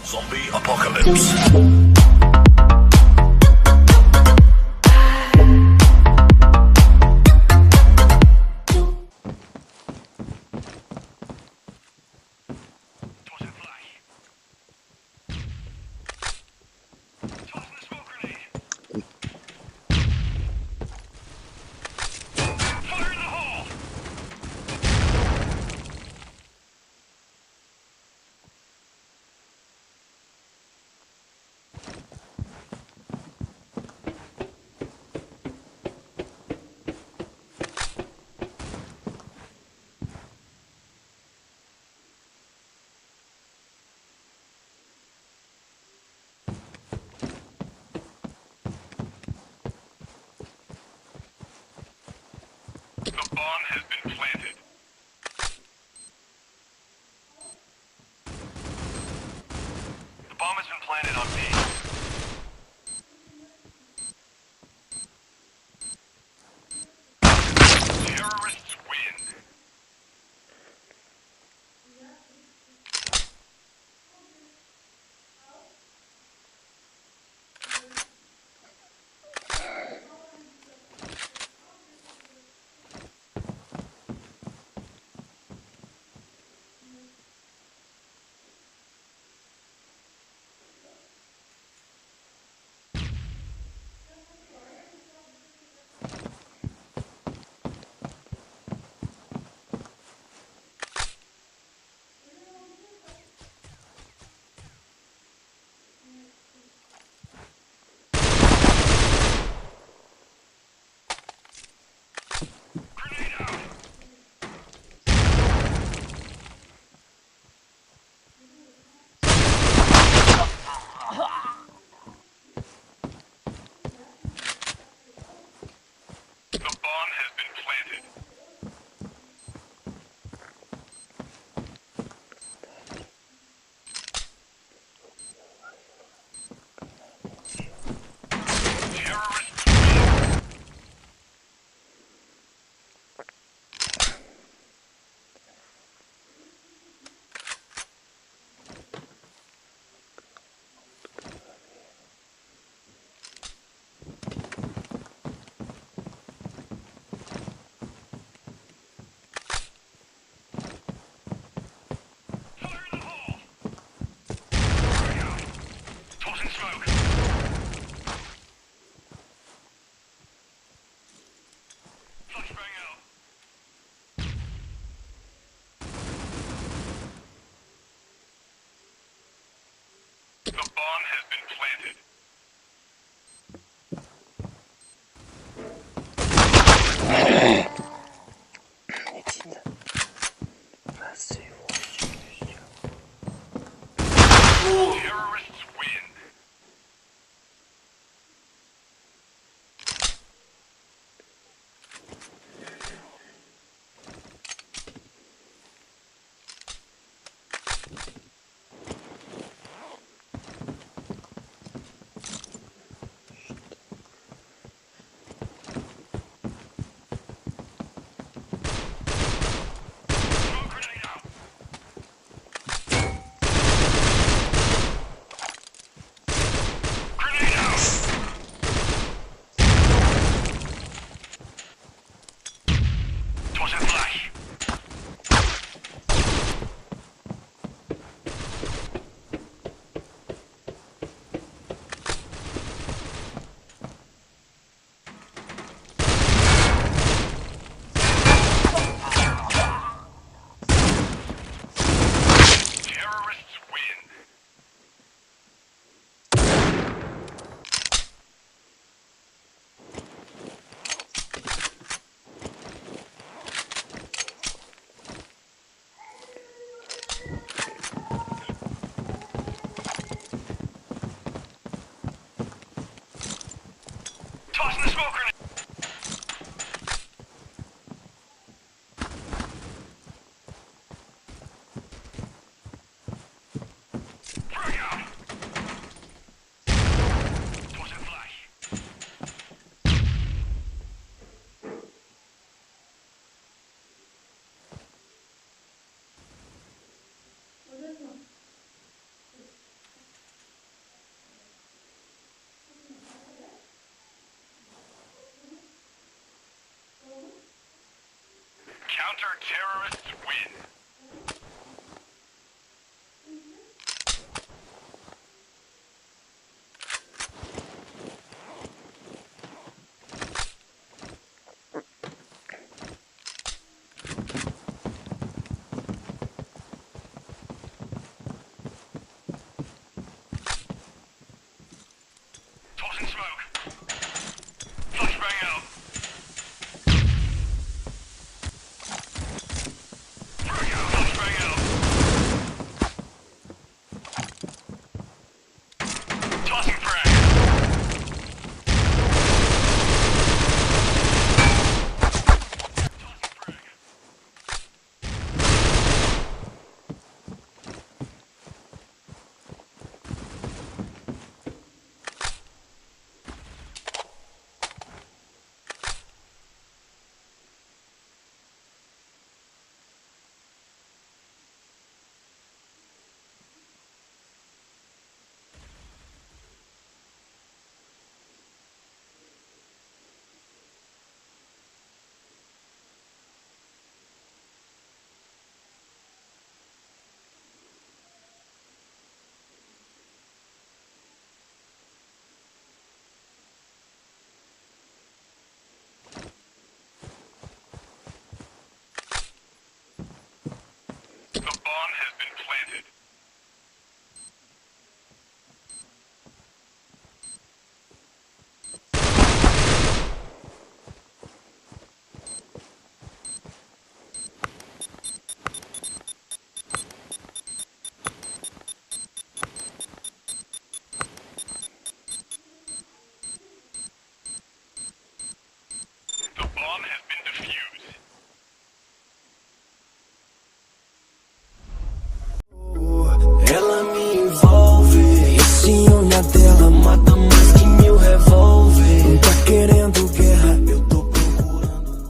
Zombie apocalypse. The bomb has been planted. The bomb has been planted on B. Terrorists win. The bomb has been planted. Terrorists win. Fire in the hole. Tossing smoke. Flashbang out. The bomb has been planted. Terrorists win. Smoke grenade out. Counter-terrorists win. Tossing smoke. Flashbang out. Frag out. Flashbang out. Tossing frag. Tossing frag. The bomb has been planted. The bomb has been defused. Ela me envolve. Esse olhar dela mata mais que 1000 revólver. Tá querendo guerra, eu tô procurando.